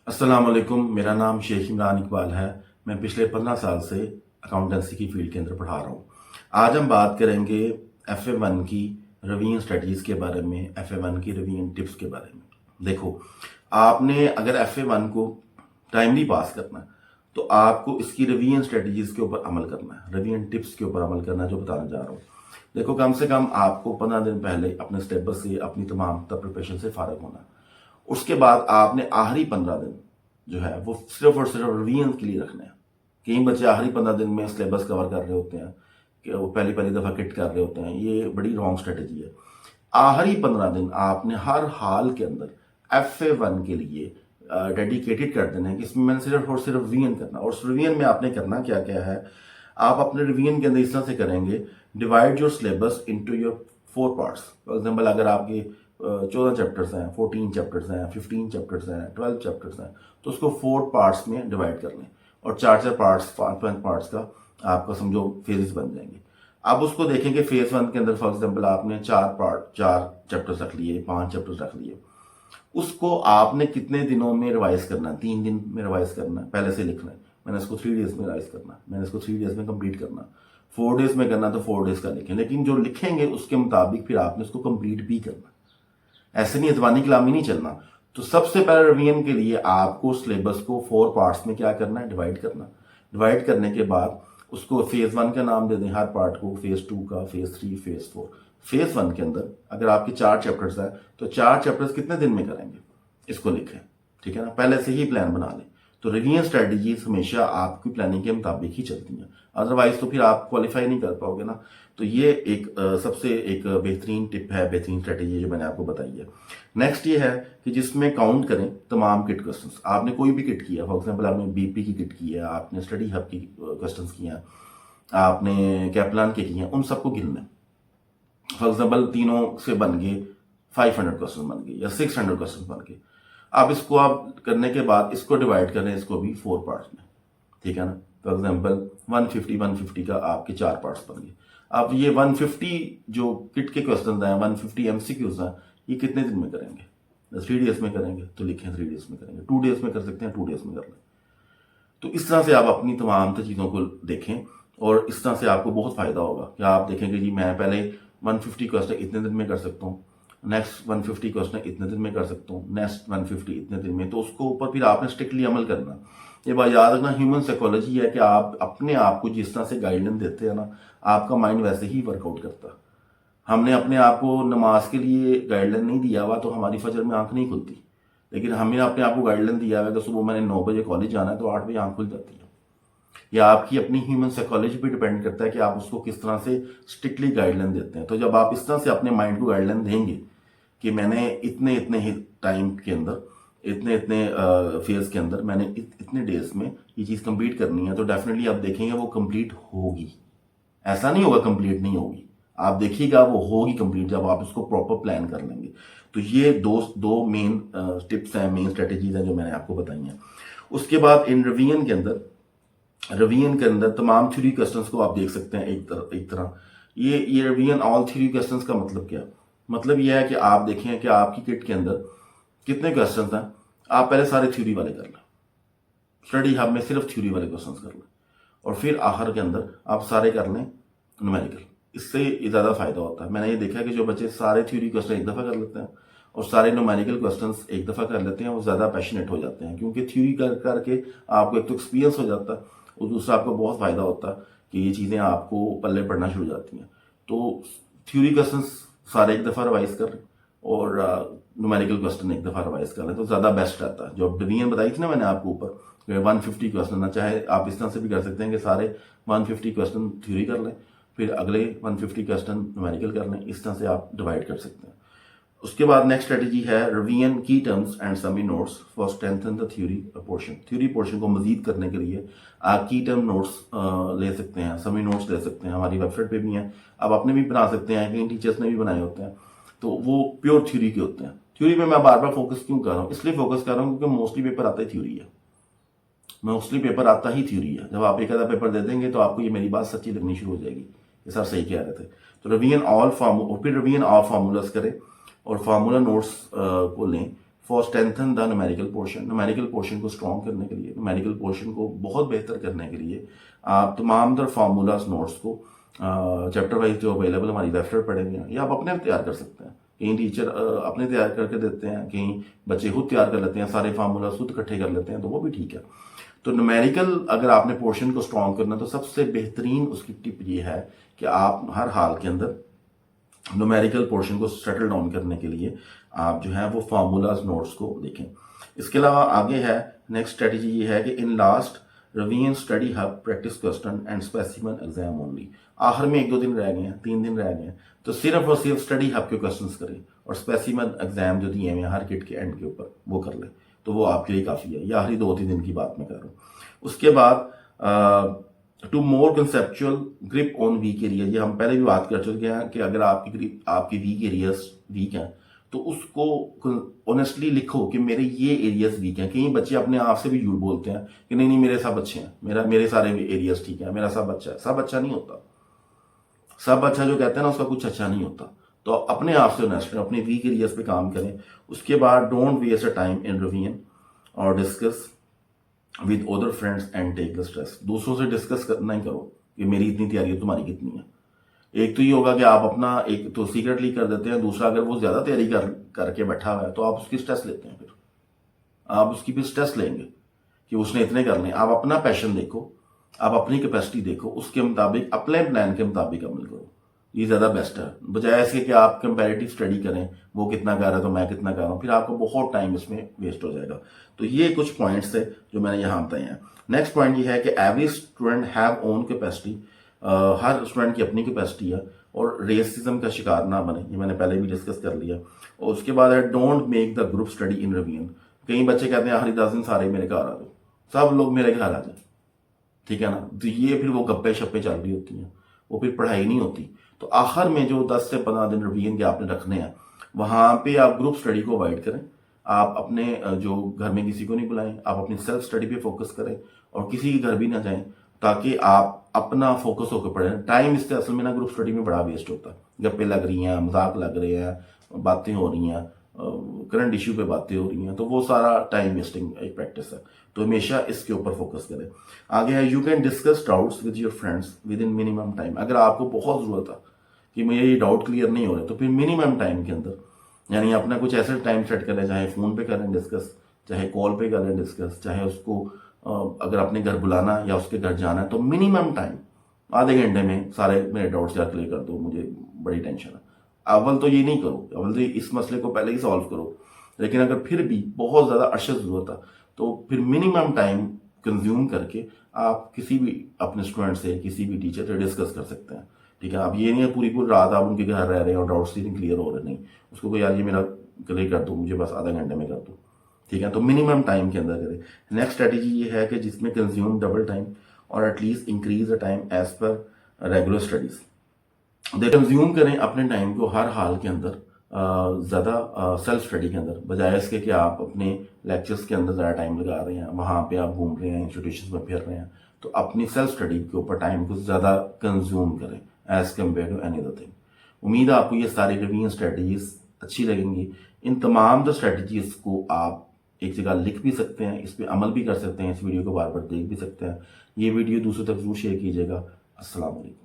अस्सलाम वालेकुम। मेरा नाम शेख इमरान इकबाल है। मैं पिछले 15 साल से अकाउंटेंसी की फील्ड के अंदर पढ़ा रहा हूँ। आज हम बात करेंगे FA1 की रिवीजन स्ट्रेटजीज के बारे में, FA1 की रिवीजन टिप्स के बारे में। देखो, आपने अगर FA1 को टाइमली पास करना है तो आपको इसकी रिवीजन स्ट्रेटजीज के ऊपर अमल करना है, रिवीजन टिप्स के ऊपर अमल करना है, जो बताने जा रहा हूँ। देखो, कम से कम आपको 15 दिन पहले अपने सिलेबस से, अपनी तमाम प्रिपरेशन से फारग होना है। उसके बाद आपने आखिरी 15 दिन जो है वो सिर्फ और सिर्फ रिवीजन के लिए रखना है। कई बच्चे आखिरी 15 दिन में सिलेबस कवर कर रहे होते हैं कि वो पहली पहली दफ़ा किट कर रहे होते हैं। ये बड़ी रॉन्ग स्ट्रेटजी है। आखिरी 15 दिन आपने हर हाल के अंदर FA1 के लिए डेडिकेटेड कर देना है कि इसमें मैंने सिर्फ और सिर्फ रिवीजन करना। और उस रिवीजन में आपने करना क्या क्या है, आप अपने रिवीजन के अंदर इस तरह से करेंगे, divide your syllabus into your 4 parts. For example, अगर आपके 14 चैप्टर्स हैं, 14 चैप्टर्स हैं, 15 चैप्टर्स हैं, 12 चैप्टर्स हैं, तो उसको 4 पार्ट्स में डिवाइड कर लें और 4 पार्ट्स, 5 पार्ट्स का आपका समझो फेजेस बन जाएंगे। अब उसको देखेंगे फेज 1 के अंदर फॉर एग्जांपल आपने 4 चैप्टर्स रख लिए, 5 चैप्टर्स रख लिए। उसको आपने कितने दिनों में रिवाइज करना है? 3 दिन में रिवाइज करना है, पहले से लिखना है मैंने इसको 3 डेज में रिवाइज करना है, मैंने इसको 3 डेज में कंप्लीट करना। 4 डेज में करना तो 4 डेज का लिखें, लेकिन जो लिखेंगे उसके मुताबिक फिर आपने उसको कंप्लीट भी करना। ऐसे नहीं जबानी कलामी नहीं चलना। तो सबसे पहले रिवीजन के लिए आपको सिलेबस को 4 पार्ट्स में क्या करना है, डिवाइड करना। डिवाइड करने के बाद उसको फेज 1 का नाम दे दें हर पार्ट को, फेज 2 का, फेज 3, फेज 4। फेज 1 के अंदर अगर आपके 4 चैप्टर्स है तो 4 चैप्टर्स कितने दिन में करेंगे, इसको लिखें। ठीक है ना, पहले से ही प्लान बना लें। तो रिवीजन स्ट्रेटजीज हमेशा आपकी प्लानिंग के मुताबिक ही चलती हैं, अदरवाइज तो फिर आप क्वालिफाई नहीं कर पाओगे ना। तो ये एक सबसे एक बेहतरीन टिप है, बेहतरीन स्ट्रेटजी जो मैंने आपको बताई है। नेक्स्ट ये है कि जिसमें काउंट करें तमाम किट क्वेश्चंस। आपने कोई भी किट किया, फॉर एग्जांपल आपने BP की किट की है, आपने स्टडी हब की क्वेश्चंस किए हैं, आपने कैप्लान के किए हैं, उन सबको गिनना है। फॉर एग्जाम्पल तीनों से बन गए 500 क्वेश्चन बन गए या 600 क्वेश्चन बन गए। अब इसको आप करने के बाद इसको डिवाइड करें, इसको भी 4 पार्ट्स में। ठीक है ना, फॉर एग्जाम्पल 150 का आपके 4 पार्ट्स बन गए। अब ये 150 जो किट के क्वेश्चन हैं, 150 MCQs हैं, ये कितने दिन में करेंगे? 3 डेज में करेंगे तो लिखें 3 डेज में करेंगे। 2 डेज में कर सकते हैं, 2 डेज में कर लें। तो इस तरह से आप अपनी तमाम चीज़ों को देखें और इस तरह से आपको बहुत फ़ायदा होगा कि आप देखेंगे जी मैं पहले 150 क्वेश्चन इतने दिन में कर सकता हूँ, नेक्स्ट 150 क्वेश्चन इतने दिन में कर सकता हूँ, नेक्स्ट 150 इतने दिन में। तो उसको ऊपर फिर आपने स्ट्रिक्टली अमल करना। ये बात याद रखना, ह्यूमन साइकोलॉजी है कि आप अपने आप को जिस तरह से गाइडलाइन देते हैं ना, आपका माइंड वैसे ही वर्कआउट करता है। हमने अपने आप को नमाज के लिए गाइडलाइन नहीं दिया हुआ तो हमारी फजर में आंख नहीं खुलती, लेकिन हमने अपने आप को गाइडलाइन दिया हुआ है कि सुबह मैंने 9 बजे कॉलेज जाना है तो 8 बजे आंख खुल जाती है। या आपकी अपनी ह्यूमन साइकोलॉजी पे डिपेंड करता है कि आप उसको किस तरह से स्ट्रिक्टली गाइडलाइन देते हैं। तो जब आप इस तरह से अपने माइंड को गाइडलाइन देंगे कि मैंने इतने इतने ही टाइम के अंदर, इतने इतने फेज के अंदर मैंने इतने डेज में ये चीज़ कंप्लीट करनी है, तो डेफिनेटली आप देखेंगे वो कंप्लीट होगी। ऐसा नहीं होगा कंप्लीट नहीं होगी, आप देखिएगा वो होगी कंप्लीट जब आप उसको प्रॉपर प्लान कर लेंगे। तो ये दो मेन टिप्स हैं, मेन स्ट्रेटेजीज हैं जो मैंने आपको बताई हैं। उसके बाद इन रिवीजन के अंदर तमाम थ्योरी क्वेश्चंस को आप देख सकते हैं एक तरह। ये रिवीजन ऑल थ्योरी क्वेश्चंस का मतलब क्या? मतलब ये है कि आप देखें कि आपकी किट के अंदर कितने क्वेश्चंस हैं, आप पहले सारे थ्योरी वाले कर लें, स्टडी हब में सिर्फ थ्योरी वाले क्वेश्चंस कर लें, और फिर आखिर के अंदर आप सारे कर लें न्यूमेरिकल। इससे ज़्यादा फायदा होता है। मैंने ये देखा कि जो बच्चे सारे थ्योरी क्वेश्चन एक दफ़ा कर लेते हैं और सारे न्यूमेरिकल क्वेश्चंस एक दफ़ा कर लेते हैं, वो ज़्यादा पैशनेट हो जाते हैं, क्योंकि थ्योरी करके आपको एक तो एक्सपीरियंस हो जाता है और दूसरा आपको बहुत फ़ायदा होता है कि ये चीज़ें आपको पल्ले पड़ना शुरू हो जाती हैं। तो थ्योरी क्वेश्चन सारे एक दफ़ा रिवाइज कर और न्यूमेरिकल क्वेश्चन एक दफ़ा रिवाइज कर लें तो ज़्यादा बेस्ट रहता है। जो डिवीजन बताई थी ना मैंने आपको ऊपर, 150 क्वेश्चन ना, चाहे आप इस तरह से भी कर सकते हैं कि सारे 150 क्वेश्चन थ्योरी कर लें, फिर अगले 150 क्वेश्चन न्यूमेरिकल कर लें। इस तरह से आप डिवाइड कर सकते हैं। उसके बाद नेक्स्ट स्ट्रेटजी है रिवीजन की टर्म्स एंड समी notes for strengthen the theory portion. Theory portion को मजीद करने के लिए आप की टर्म नोट्स ले सकते हैं, समी नोट्स ले सकते हैं, हमारी वेबसाइट पे भी हैं, आप अपने भी बना सकते हैं, कई टीचर्स ने भी बनाए होते हैं। तो वो प्योर थ्योरी के होते हैं। थ्योरी में मैं बार बार फोकस क्यों कर रहा हूँ? इसलिए फोकस कर रहा हूँ क्योंकि मोस्टली पेपर आता ही थ्योरी है, मोस्टली पेपर आता ही थ्योरी है। जब आप एक आधा पेपर दे देंगे तो आपको ये मेरी बात सच्ची लगनी शुरू हो जाएगी, ये सर सही कह रहे थे। तो रिवीजन ऑल फार्मूला, फिर रिवीजन ऑल फार्मूलाज करें और फार्मूला नोट्स को लें, for strengthen the numerical portion. Numerical portion को स्ट्रॉन्ग करने के लिए, न्यूमेरिकल पोर्शन को बहुत बेहतर करने के लिए आप तमाम तर फार्मूलाज नोट्स को चैप्टर वाइज जो अवेलेबल हमारी वेबसाइट पढ़ेंगे या आप अपने तैयार कर सकते हैं। कहीं टीचर अपने तैयार करके देते हैं, कहीं बच्चे खुद तैयार कर लेते हैं, सारे फार्मूला खुद इकट्ठे कर लेते हैं, तो वो भी ठीक है। तो न्यूमेरिकल अगर आपने पोर्शन को स्ट्रॉन्ग करना तो सबसे बेहतरीन उसकी टिप ये है कि आप हर हाल के अंदर न्यूमेरिकल पोर्शन को सेटल डाउन करने के लिए आप जो है वो फार्मूलाज नोट्स को देखें। इसके अलावा आगे है नेक्स्ट स्ट्रेटजी ये है कि in last revision study hub practice question and specimen exam only. आखिर में 1-2 दिन रह गए हैं, 3 दिन रह गए हैं, तो सिर्फ और सिर्फ स्टडी हब के क्वेश्चंस करें और स्पेसिमेन एग्जाम जो दिए हुए हैं हर किट के एंड के ऊपर वो कर लें, तो वो आपके लिए काफ़ी है। या आखिरी 2-3 दिन की बात मैं कर रहा हूँ। उसके बाद to more conceptual grip on weak area, ये हम पहले भी बात कर चुके हैं कि अगर आपकी वीक एरियाज वीक हैं तो उसको ऑनेस्टली लिखो कि मेरे ये एरियाज वीक हैं। कई बच्चे अपने आप से भी झूठ बोलते हैं कि नहीं मेरे सब अच्छे हैं, मेरे सारे एरियाज ठीक है, मेरा सब अच्छा है। सब अच्छा नहीं होता, सब अच्छा जो कहते हैं ना उसका कुछ अच्छा नहीं होता। तो अपने आप से ऑनेस्ट अपने वीक एरियाज पे काम करें। उसके बाद don't waste a time in revision और discuss with other friends and take the stress. दूसरों से डिस्कस करना ही करो कि मेरी इतनी तैयारी है, तुम्हारी कितनी है। एक तो ये होगा कि आप अपना एक तो सीक्रेटली कर देते हैं, दूसरा अगर वो ज्यादा तैयारी करके बैठा हुआ है तो आप उसकी स्ट्रेस लेते हैं, फिर आप उसकी भी स्ट्रेस लेंगे कि उसने इतने कर लें। आप अपना पैशन देखो, आप अपनी कैपेसिटी देखो, उसके मुताबिक अपने प्लान के मुताबिक अमल करो, ये ज्यादा बेस्ट है। बजाय इसके कि आप कंपैरेटिव स्टडी करें, वो कितना कर रहा है तो मैं कितना कर रहा हूं, फिर आपको बहुत टाइम इसमें वेस्ट हो जाएगा। तो ये कुछ पॉइंट्स थे जो मैंने यहाँ बताए हैं। नेक्स्ट पॉइंट ये है कि every student have own capacity. Her student की अपनी कैपेसिटी है और रेसिज्म का शिकार ना बने, ये मैंने पहले भी डिस्कस कर लिया। और उसके बाद है don't make the group study in revision. कई बच्चे कहते हैं आखिरी 10 दिन सारे मेरे घर आ जाओ, सब लोग मेरे घर आ जाए, ठीक है ना। तो ये फिर वो गप्पे शप्पे चल रही होती हैं, वो फिर पढ़ाई नहीं होती। तो आखिर में जो 10 से 15 दिन रिवीजन के आपने रखने हैं वहां पे आप ग्रुप स्टडी को अवॉइड करें। आप अपने जो घर में किसी को नहीं बुलाएं, आप अपनी सेल्फ स्टडी पे फोकस करें और किसी के घर भी ना जाएं, ताकि आप अपना फोकस होकर पढ़ें। टाइम इससे असल में ना ग्रुप स्टडी में बड़ा वेस्ट होता है। गप्पे लग रही हैं, मजाक लग रहे हैं, बातें हो रही हैं, करंट इश्यू पे बातें हो रही हैं, तो वो सारा टाइम वेस्टिंग एक प्रैक्टिस है। तो हमेशा इसके ऊपर फोकस करें। आगे है you can discuss doubts with your friends with in minimum time. अगर आपको बहुत जरूरत है कि मेरे ये डाउट क्लियर नहीं हो रहे तो फिर मिनिमम टाइम के अंदर, यानी अपना कुछ ऐसा टाइम सेट करें, चाहे फोन पे करें डिस्कस, चाहे कॉल पे करें डिस्कस, चाहे उसको अगर अपने घर बुलाना या उसके घर जाना है तो मिनिमम टाइम आधे घंटे में सारे मेरे डाउट्स यार क्लियर कर दो, मुझे बड़ी टेंशन है। अव्वल तो ये नहीं करो, अव्वल तो इस मसले को पहले ही सॉल्व करो। लेकिन अगर फिर भी बहुत ज्यादा अरशद जरूरत है तो फिर मिनिमम टाइम कंज्यूम करके आप किसी भी अपने स्टूडेंट से, किसी भी टीचर से डिस्कस कर सकते हैं, ठीक है। अब ये नहीं है पूरी रात आप उनके घर रह रहे हैं और डाउट्स नहीं क्लियर हो रहे, नहीं, उसको कोई यार ये मेरा क्लियर कर दो, मुझे बस आधा घंटे में कर दो, ठीक है। तो मिनिमम टाइम के अंदर करें। नेक्स्ट स्ट्रेटेजी ये है कि जिसमें कंज्यूम डबल टाइम और at least increase the time as per regular studies. Consume करें अपने टाइम को हर हाल के अंदर ज़्यादा सेल्फ स्टडी के अंदर, बजाय इसके कि आप अपने लेक्चर्स के अंदर ज़्यादा टाइम लगा रहे हैं, वहाँ पे आप घूम रहे हैं, इंस्टीट्यूशन में फिर रहे हैं। तो अपनी सेल्फ स्टडी के ऊपर टाइम को ज़्यादा कंज्यूम करें as compare to any other thing. उम्मीद है आपको ये सारी रिवीजन स्ट्रेटजीज अच्छी लगेंगी। इन तमाम द स्ट्रेटजीज को आप एक जगह लिख भी सकते हैं, इस पर अमल भी कर सकते हैं, इस वीडियो को बार बार देख भी सकते हैं। ये वीडियो दूसरों तक जरूर शेयर कीजिएगा। अस्सलाम वालेकुम।